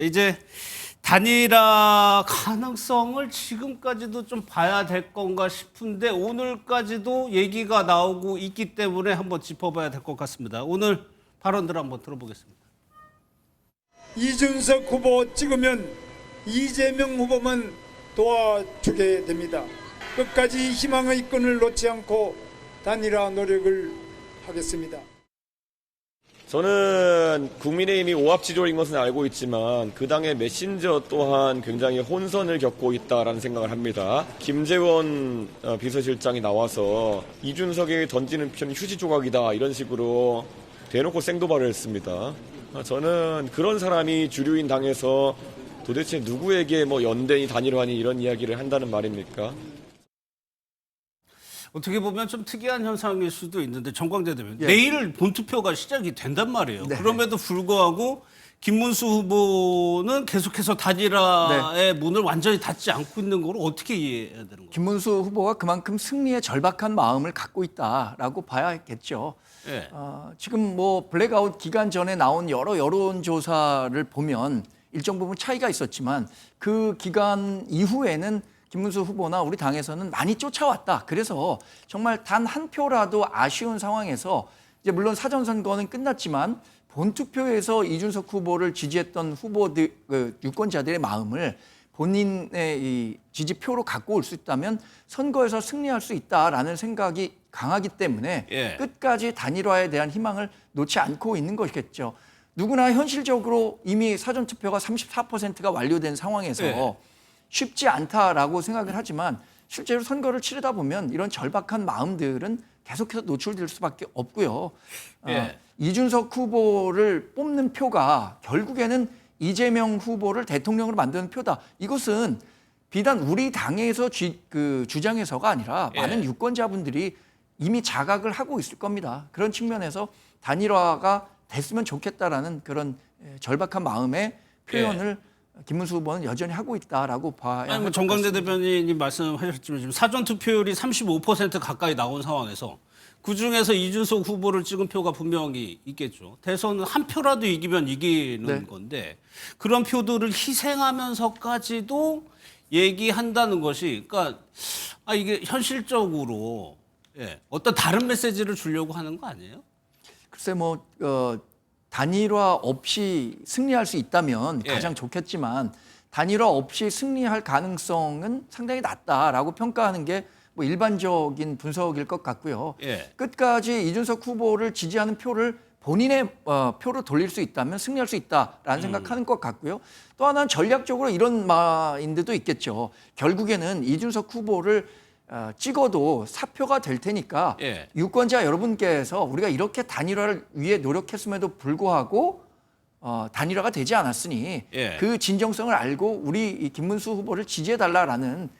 이제 단일화 가능성을 지금까지도 좀 봐야 될 건가 싶은데 오늘까지도 얘기가 나오고 있기 때문에 한번 짚어봐야 될 것 같습니다. 오늘 발언들 한번 들어보겠습니다. 이준석 후보 찍으면 이재명 후보만 도와주게 됩니다. 끝까지 희망의 끈을 놓지 않고 단일화 노력을 하겠습니다. 저는 국민의힘이 오합지졸인 것은 알고 있지만 그 당의 메신저 또한 굉장히 혼선을 겪고 있다라는 생각을 합니다. 김재원 비서실장이 나와서 이준석이 던지는 표는 휴지 조각이다 이런 식으로 대놓고 생도발을 했습니다. 저는 그런 사람이 주류인 당에서 도대체 누구에게 연대니 단일화니 이런 이야기를 한다는 말입니까? 어떻게 보면 좀 특이한 현상일 수도 있는데 정광재 대변인 내일 본투표가 시작이 된단 말이에요. 네. 그럼에도 불구하고 김문수 후보는 계속해서 단일화의 문을 완전히 닫지 않고 있는 걸 어떻게 이해해야 되는 거예요? 김문수 후보가 그만큼 승리에 절박한 마음을 갖고 있다라고 봐야겠죠. 예. 지금 블랙아웃 기간 전에 나온 여러 여론조사를 보면 일정 부분 차이가 있었지만 그 기간 이후에는 김문수 후보나 우리 당에서는 많이 쫓아왔다. 그래서 정말 단 한 표라도 아쉬운 상황에서 이제 물론 사전선거는 끝났지만 본투표에서 이준석 후보를 지지했던 후보들, 유권자들의 마음을 본인의 이 지지표로 갖고 올 수 있다면 선거에서 승리할 수 있다라는 생각이 강하기 때문에 끝까지 단일화에 대한 희망을 놓지 않고 있는 것이겠죠. 누구나 현실적으로 이미 사전투표가 34%가 완료된 상황에서 쉽지 않다라고 생각을 하지만 실제로 선거를 치르다 보면 이런 절박한 마음들은 계속해서 노출될 수밖에 없고요. 이준석 후보를 뽑는 표가 결국에는 이재명 후보를 대통령으로 만드는 표다. 이것은 비단 우리 당에서 주장해서가 아니라 많은 유권자분들이 이미 자각을 하고 있을 겁니다. 그런 측면에서 단일화가 됐으면 좋겠다라는 그런 절박한 마음의 표현을 김문수 후보는 여전히 하고 있다라고 봐야 할 것 정광재 같습니다. 대변인이 말씀하셨지만 지금 사전 투표율이 35% 가까이 나온 상황에서 그중에서 이준석 후보를 찍은 표가 분명히 있겠죠. 대선은 한 표라도 이기면 이기는 건데 그런 표들을 희생하면서까지도 얘기한다는 것이 그러니까 이게 현실적으로 어떤 다른 메시지를 주려고 하는 거 아니에요? 글쎄 단일화 없이 승리할 수 있다면 가장 좋겠지만 단일화 없이 승리할 가능성은 상당히 낮다라고 평가하는 게 일반적인 분석일 것 같고요. 끝까지 이준석 후보를 지지하는 표를 본인의 표로 돌릴 수 있다면 승리할 수 있다라는 생각하는 것 같고요. 또 하나는 전략적으로 이런 마인드도 있겠죠. 결국에는 이준석 후보를 찍어도 사표가 될 테니까 유권자 여러분께서 우리가 이렇게 단일화를 위해 노력했음에도 불구하고 단일화가 되지 않았으니 그 진정성을 알고 우리 이 김문수 후보를 지지해달라라는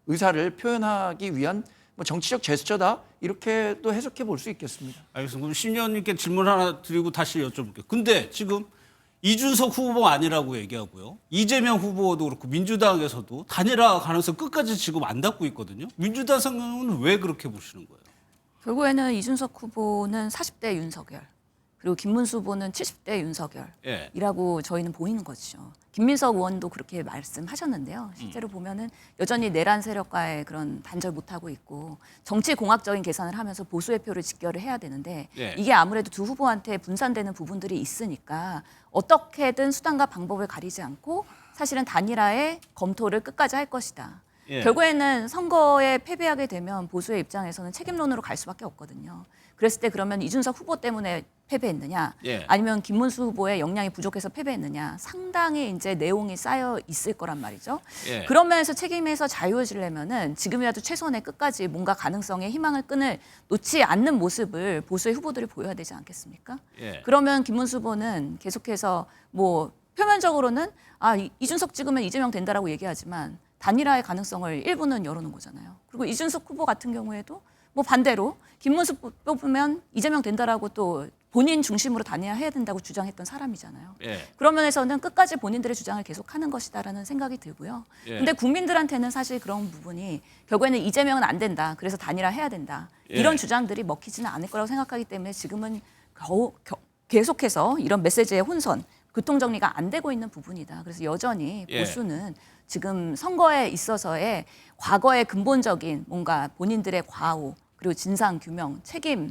의사를 표현하기 위한 정치적 제스처다 이렇게 또 해석해 볼 수 있겠습니다. 알겠습니다. 그럼 신 의원님께 질문 하나 드리고 다시 여쭤볼게요. 근데 지금 이준석 후보 아니라고 얘기하고요. 이재명 후보도 그렇고 민주당에서도 단일화 가능성 끝까지 지금 안 닫고 있거든요. 민주당 상황은 왜 그렇게 보시는 거예요? 결국에는 이준석 후보는 40대 윤석열, 그리고 김문수 후보는 70대 윤석열이라고 저희는 보이는 거죠. 김민석 의원도 그렇게 말씀하셨는데요. 실제로 보면은 여전히 내란 세력과의 그런 단절 못하고 있고 정치 공학적인 계산을 하면서 보수의 표를 직결을 해야 되는데 이게 아무래도 두 후보한테 분산되는 부분들이 있으니까 어떻게든 수단과 방법을 가리지 않고 사실은 단일화의 검토를 끝까지 할 것이다. 결국에는 선거에 패배하게 되면 보수의 입장에서는 책임론으로 갈 수밖에 없거든요. 그랬을 때 그러면 이준석 후보 때문에 패배했느냐, 아니면 김문수 후보의 역량이 부족해서 패배했느냐, 상당히 이제 내용이 쌓여 있을 거란 말이죠. 그런 면에서 책임에서 자유해지려면은 지금이라도 최소한의 끝까지 뭔가 가능성의 희망을 끈을 놓지 않는 모습을 보수의 후보들이 보여야 되지 않겠습니까? 그러면 김문수 후보는 계속해서 표면적으로는 이준석 찍으면 이재명 된다라고 얘기하지만 단일화의 가능성을 일부는 열어놓은 거잖아요. 그리고 이준석 후보 같은 경우에도 반대로 김문수 뽑으면 이재명 된다라고 또 본인 중심으로 단일화해야 된다고 주장했던 사람이잖아요. 그런 면에서는 끝까지 본인들의 주장을 계속하는 것이다라는 생각이 들고요. 근데 국민들한테는 사실 그런 부분이 결국에는 이재명은 안 된다. 그래서 단일화해야 된다. 이런 주장들이 먹히지는 않을 거라고 생각하기 때문에 지금은 계속해서 이런 메시지의 혼선 교통 정리가 안 되고 있는 부분이다. 그래서 여전히 예. 보수는 지금 선거에 있어서의 과거의 근본적인 뭔가 본인들의 과오 그리고 진상 규명, 책임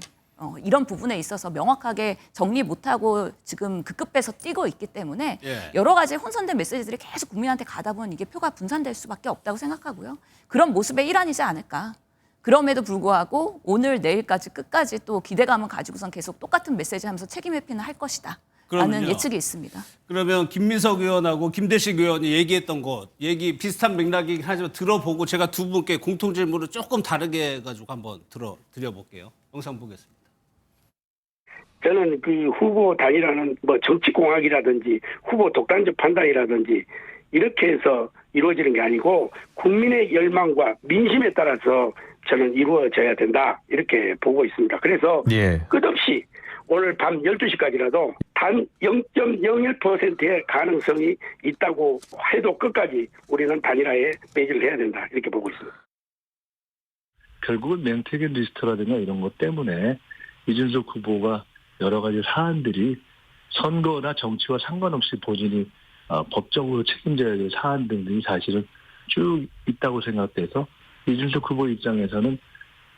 이런 부분에 있어서 명확하게 정리 못하고 지금 급급해서 뛰고 있기 때문에 예. 여러 가지 혼선된 메시지들이 계속 국민한테 가다 보면 이게 표가 분산될 수밖에 없다고 생각하고요. 그런 모습의 일환이지 않을까. 그럼에도 불구하고 오늘 내일까지 끝까지 또 기대감을 가지고선 계속 똑같은 메시지 하면서 책임 회피는 할 것이다. 라는 그러면요. 예측이 있습니다. 그러면 김민석 의원하고 김대식 의원이 얘기했던 것, 얘기 비슷한 맥락이긴 하지만 들어보고 제가 두 분께 공통 질문을 조금 다르게 해가지고 한번 드려볼게요. 영상 보겠습니다. 저는 그 후보 단일화는 뭐 정치공학이라든지 후보 독단적 판단이라든지 이렇게 해서 이루어지는 게 아니고 국민의 열망과 민심에 따라서 저는 이루어져야 된다 이렇게 보고 있습니다. 그래서 끝없이 오늘 밤 12시까지라도 단 0.01%의 가능성이 있다고 해도 끝까지 우리는 단일화에 매진을 해야 된다 이렇게 보고 있습니다. 결국은 맹태균 리스트라든가 이런 것 때문에 이준석 후보가 여러 가지 사안들이 선거나 정치와 상관없이 본인이 법적으로 책임져야 될 사안 등등이 사실은 쭉 있다고 생각돼서 이준석 후보 입장에서는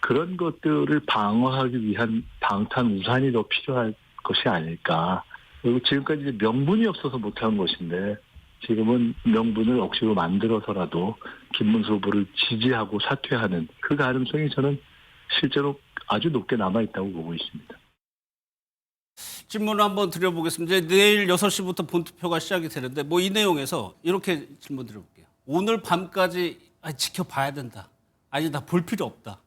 그런 것들을 방어하기 위한 방탄우산이 더 필요할 것이 아닐까. 그리고 지금까지 명분이 없어서 못한 것인데 지금은 명분을 억지로 만들어서라도 김문수 후보를 지지하고 사퇴하는 그 가능성이 저는 실제로 아주 높게 남아있다고 보고 있습니다. 질문을 한번 드려보겠습니다. 이제 내일 6시부터 본투표가 시작이 되는데 뭐 이 내용에서 이렇게 질문 드려볼게요. 오늘 밤까지 지켜봐야 된다. 아니 나 볼 필요 없다.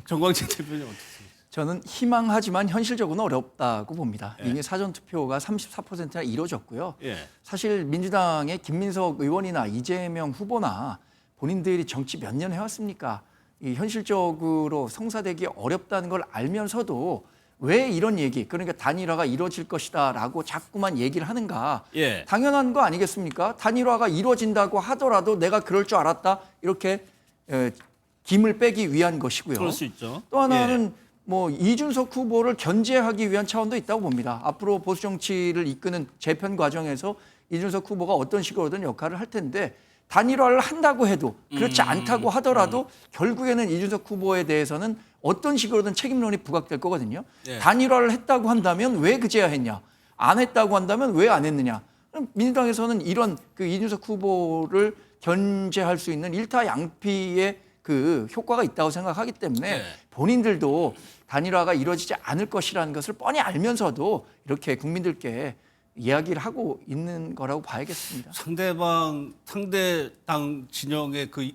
정광진 대표님 어떻게 생각하세요? 저는 희망하지만 현실적으로는 어렵다고 봅니다. 예. 이미 사전투표가 34%나 이루어졌고요. 예. 사실 민주당의 김민석 의원이나 이재명 후보나 본인들이 정치 몇 년 해왔습니까? 이 현실적으로 성사되기 어렵다는 걸 알면서도 왜 이런 얘기, 그러니까 단일화가 이루어질 것이다라고 자꾸만 얘기를 하는가? 예. 당연한 거 아니겠습니까? 단일화가 이루어진다고 하더라도 내가 그럴 줄 알았다 이렇게 김을 빼기 위한 것이고요. 그럴 수 있죠. 또 하나는 뭐 이준석 후보를 견제하기 위한 차원도 있다고 봅니다. 앞으로 보수 정치를 이끄는 재편 과정에서 이준석 후보가 어떤 식으로든 역할을 할 텐데 단일화를 한다고 해도 그렇지 않다고 하더라도 결국에는 이준석 후보에 대해서는 어떤 식으로든 책임론이 부각될 거거든요. 예. 단일화를 했다고 한다면 왜 그제야 했냐? 안 했다고 한다면 왜 안 했느냐? 그럼 민주당에서는 이런 그 이준석 후보를 견제할 수 있는 일타양피의 그 효과가 있다고 생각하기 때문에 네. 본인들도 단일화가 이루어지지 않을 것이라는 것을 뻔히 알면서도 이렇게 국민들께 이야기를 하고 있는 거라고 봐야겠습니다. 상대당 진영의 그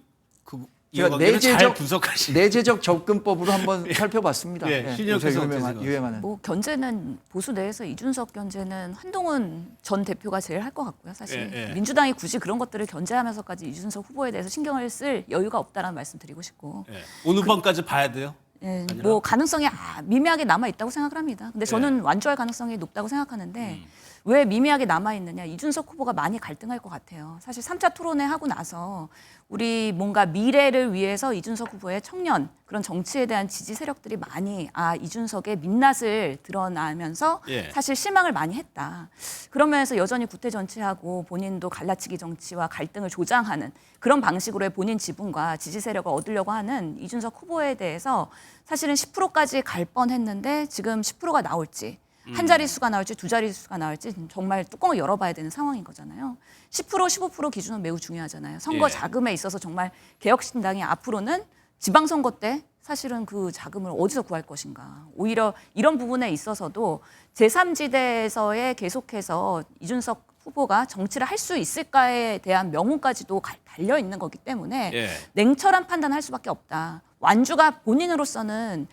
제가 이야기를 잘 분석하시. 내재적 접근법으로 한번 살펴봤습니다. 예, 예, 신혁께서 요새 어떻게 유행하는. 뭐 견제는 보수 내에서 이준석 견제는 한동훈 전 대표가 제일 할 것 같고요. 사실 예, 예. 민주당이 굳이 그런 것들을 견제하면서까지 이준석 후보에 대해서 신경을 쓸 여유가 없다라는 말씀 드리고 싶고 예. 오늘 밤까지 봐야 돼요. 예, 뭐 가능성이 미미하게 남아 있다고 생각을 합니다. 근데 저는 완주할 가능성이 높다고 생각하는데 왜 미미하게 남아 있느냐? 이준석 후보가 많이 갈등할 것 같아요. 사실 3차 토론회 하고 나서 우리 뭔가 미래를 위해서 이준석 후보의 청년 그런 정치에 대한 지지 세력들이 많이 이준석의 민낯을 드러나면서 예. 사실 실망을 많이 했다. 그러면서 여전히 구태 정치하고 본인도 갈라치기 정치와 갈등을 조장하는 그런 방식으로의 본인 지분과 지지 세력을 얻으려고 하는 이준석 후보에 대해서 사실은 10%까지 갈 뻔했는데 지금 10%가 나올지 한 자릿수가 나올지 두 자릿수가 나올지 정말 뚜껑을 열어봐야 되는 상황인 거잖아요. 10% 15% 기준은 매우 중요하잖아요. 선거 예. 자금에 있어서 정말 개혁신당이 앞으로는 지방선거 때 사실은 그 자금을 어디서 구할 것인가. 오히려 이런 부분에 있어서도 제3지대에서의 계속해서 이준석 후보가 정치를 할 수 있을까에 대한 명운까지도 달려 있는 거기 때문에 예. 냉철한 판단할 수밖에 없다. 완주가 본인으로서는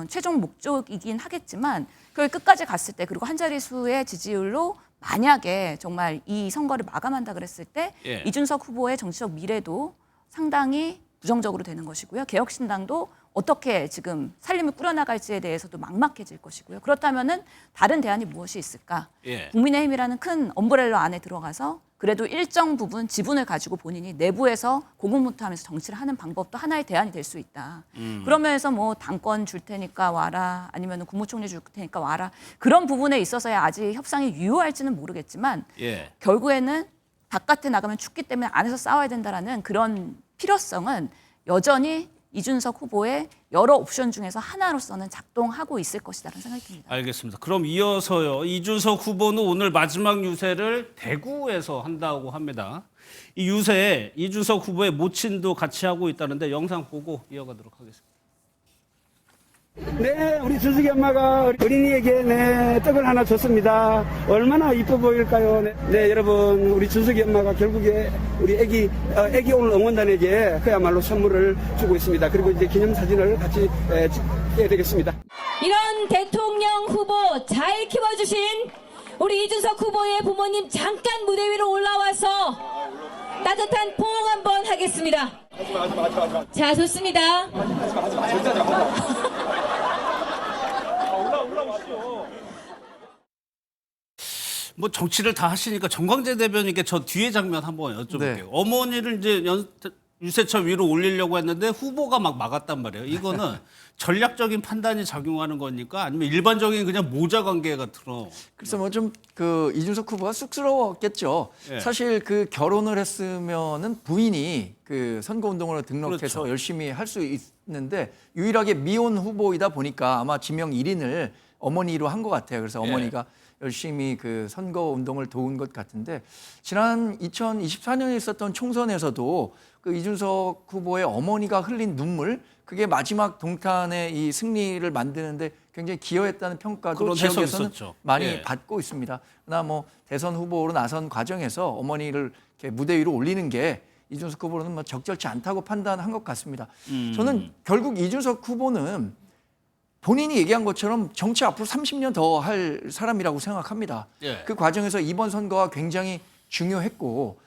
최종 목적이긴 하겠지만 그걸 끝까지 갔을 때 그리고 한 자릿수의 지지율로 만약에 정말 이 선거를 마감한다 그랬을 때 예. 이준석 후보의 정치적 미래도 상당히 부정적으로 되는 것이고요. 개혁신당도 어떻게 지금 살림을 꾸려나갈지에 대해서도 막막해질 것이고요. 그렇다면은 다른 대안이 무엇이 있을까? 예. 국민의힘이라는 큰 엄브렐러 안에 들어가서 그래도 일정 부분 지분을 가지고 본인이 내부에서 고군분투하면서 정치를 하는 방법도 하나의 대안이 될 수 있다. 그런 면에서 뭐 당권 줄 테니까 와라, 아니면 국무총리 줄 테니까 와라, 그런 부분에 있어서야 아직 협상이 유효할지는 모르겠지만 예. 결국에는 바깥에 나가면 춥기 때문에 안에서 싸워야 된다라는 그런 필요성은 여전히 이준석 후보의 여러 옵션 중에서 하나로서는 작동하고 있을 것이다라는 생각이 듭니다. 알겠습니다. 그럼 이어서요. 이준석 후보는 오늘 마지막 유세를 대구에서 한다고 합니다. 이 유세에 이준석 후보의 모친도 같이 하고 있다는데 영상 보고 이어가도록 하겠습니다. 네, 우리 준석이 엄마가 어린이에게 떡을 하나 줬습니다. 얼마나 이뻐 보일까요? 네, 여러분, 우리 준석이 엄마가 결국에 우리 애기 오늘 응원단에게 그야말로 선물을 주고 있습니다. 그리고 이제 기념사진을 같이 찍게 되겠습니다. 이런 대통령 후보 잘 키워주신 우리 이준석 후보의 부모님 잠깐 무대 위로 올라와서 따뜻한 포옹 한번 하겠습니다. 자, 좋습니다. 뭐 정치를 다 하시니까 정광재 대변인께 저 뒤에 장면 한번 여쭤볼게요. 네. 어머니를 이제 유세차 위로 올리려고 했는데 후보가 막 막았단 말이에요. 이거는 전략적인 판단이 작용하는 거니까 아니면 일반적인 그냥 모자 관계가 들어. 그래서 뭐 좀 그 이준석 후보가 쑥스러웠겠죠. 예. 사실 그 결혼을 했으면은 부인이 그 선거운동으로 등록해서 그렇죠. 열심히 할 수 있는데 유일하게 미혼 후보이다 보니까 아마 지명 1인을 어머니로 한 것 같아요. 그래서 예. 어머니가 열심히 그 선거운동을 도운 것 같은데 지난 2024년에 있었던 총선에서도 그 이준석 후보의 어머니가 흘린 눈물 그게 마지막 동탄의 이 승리를 만드는데 굉장히 기여했다는 평가도 그런 해석이 지역에서는 있었죠. 많이 예. 받고 있습니다. 그러나 뭐 대선 후보로 나선 과정에서 어머니를 이렇게 무대 위로 올리는 게 이준석 후보는 뭐 적절치 않다고 판단한 것 같습니다. 저는 결국 이준석 후보는 본인이 얘기한 것처럼 정치 앞으로 30년 더 할 사람이라고 생각합니다. 예. 그 과정에서 이번 선거가 굉장히 중요했고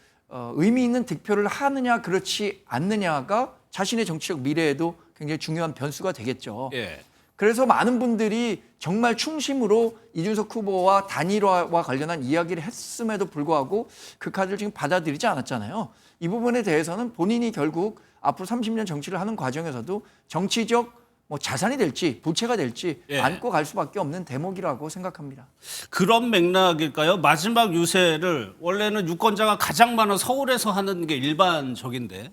의미 있는 득표를 하느냐 그렇지 않느냐가 자신의 정치적 미래에도 굉장히 중요한 변수가 되겠죠. 예. 그래서 많은 분들이 정말 충심으로 이준석 후보와 단일화와 관련한 이야기를 했음에도 불구하고 그 카드를 지금 받아들이지 않았잖아요. 이 부분에 대해서는 본인이 결국 앞으로 30년 정치를 하는 과정에서도 정치적 뭐 자산이 될지 부채가 될지 예. 안고 갈 수밖에 없는 대목이라고 생각합니다. 그런 맥락일까요? 마지막 유세를 원래는 유권자가 가장 많은 서울에서 하는 게 일반적인데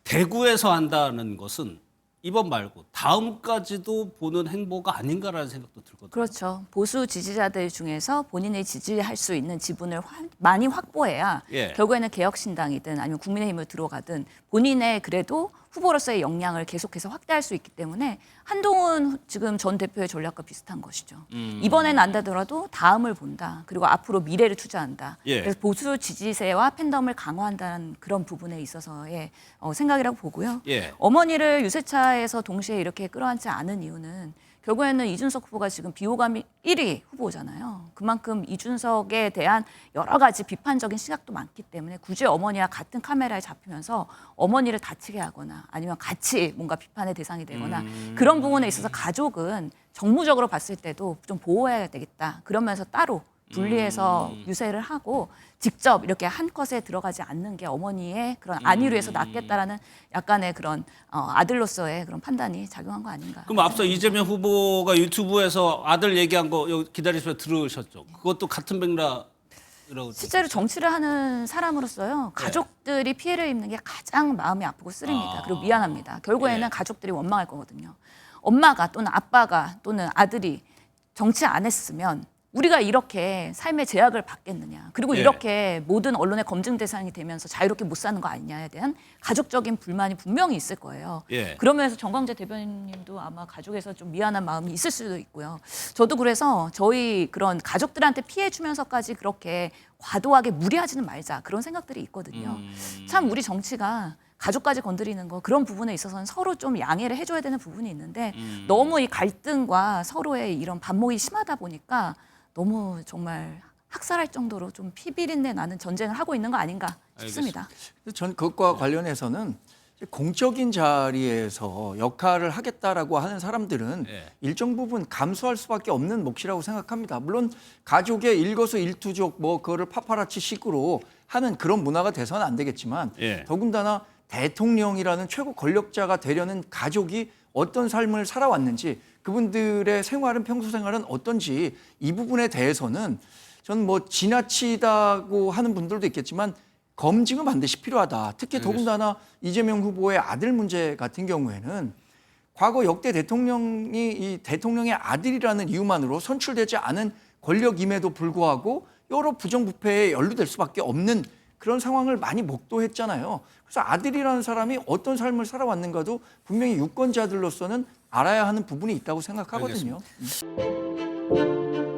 대구에서 한다는 것은 이번 말고 다음까지도 보는 행보가 아닌가라는 생각도 들거든요. 그렇죠. 보수 지지자들 중에서 본인이 지지할 수 있는 지분을 많이 확보해야 예. 결국에는 개혁신당이든 아니면 국민의힘을 들어가든 본인의 그래도 후보로서의 역량을 계속해서 확대할 수 있기 때문에 한동훈 지금 전 대표의 전략과 비슷한 것이죠. 이번에는 안 되더라도 다음을 본다. 그리고 앞으로 미래를 투자한다. 예. 그래서 보수 지지세와 팬덤을 강화한다는 그런 부분에 있어서의 생각이라고 보고요. 예. 어머니를 유세차에서 동시에 이렇게 끌어안지 않은 이유는 결국에는 이준석 후보가 지금 비호감이 1위 후보잖아요. 그만큼 이준석에 대한 여러 가지 비판적인 시각도 많기 때문에 굳이 어머니와 같은 카메라에 잡히면서 어머니를 다치게 하거나 아니면 같이 뭔가 비판의 대상이 되거나 그런 부분에 있어서 가족은 정무적으로 봤을 때도 좀 보호해야 되겠다. 그러면서 따로 분리해서 유세를 하고 직접 이렇게 한 컷에 들어가지 않는 게 어머니의 그런 안위를 위해서 낫겠다라는 약간의 그런 아들로서의 그런 판단이 작용한 거 아닌가. 그럼 앞서 이재명 후보가 유튜브에서 아들 얘기한 거 여기 기다리시면 들으셨죠? 그것도 같은 맥락이라고. 실제로 정치를 하는 사람으로서요. 가족들이 피해를 입는 게 가장 마음이 아프고 쓰립니다. 그리고 미안합니다. 결국에는 예. 가족들이 원망할 거거든요. 엄마가 또는 아빠가 또는 아들이 정치 안 했으면 우리가 이렇게 삶의 제약을 받겠느냐. 그리고 예. 이렇게 모든 언론의 검증 대상이 되면서 자유롭게 못 사는 거 아니냐에 대한 가족적인 불만이 분명히 있을 거예요. 예. 그러면서 정광재 대변인님도 아마 가족에서 좀 미안한 마음이 있을 수도 있고요. 저도 그래서 저희 그런 가족들한테 피해 주면서까지 그렇게 과도하게 무리하지는 말자. 그런 생각들이 있거든요. 참 우리 정치가 가족까지 건드리는 거 그런 부분에 있어서는 서로 좀 양해를 해줘야 되는 부분이 있는데 너무 이 갈등과 서로의 이런 반목이 심하다 보니까 너무 정말 학살할 정도로 좀 피비린내 나는 전쟁을 하고 있는 거 아닌가 싶습니다. 전 그것과 관련해서는 공적인 자리에서 역할을 하겠다라고 하는 사람들은 일정 부분 감수할 수밖에 없는 몫이라고 생각합니다. 물론 가족의 일거수일투족 뭐 그거를 파파라치식으로 하는 그런 문화가 돼서는 안 되겠지만 더군다나 대통령이라는 최고 권력자가 되려는 가족이 어떤 삶을 살아왔는지 그분들의 생활은 평소 생활은 어떤지 이 부분에 대해서는 저는 뭐 지나치다고 하는 분들도 있겠지만 검증은 반드시 필요하다. 특히 더군다나 이재명 후보의 아들 문제 같은 경우에는 과거 역대 대통령이 이 대통령의 아들이라는 이유만으로 선출되지 않은 권력임에도 불구하고 여러 부정부패에 연루될 수밖에 없는 그런 상황을 많이 목도했잖아요. 그래서 아들이라는 사람이 어떤 삶을 살아왔는가도 분명히 유권자들로서는 알아야 하는 부분이 있다고 생각하거든요. 알겠습니다.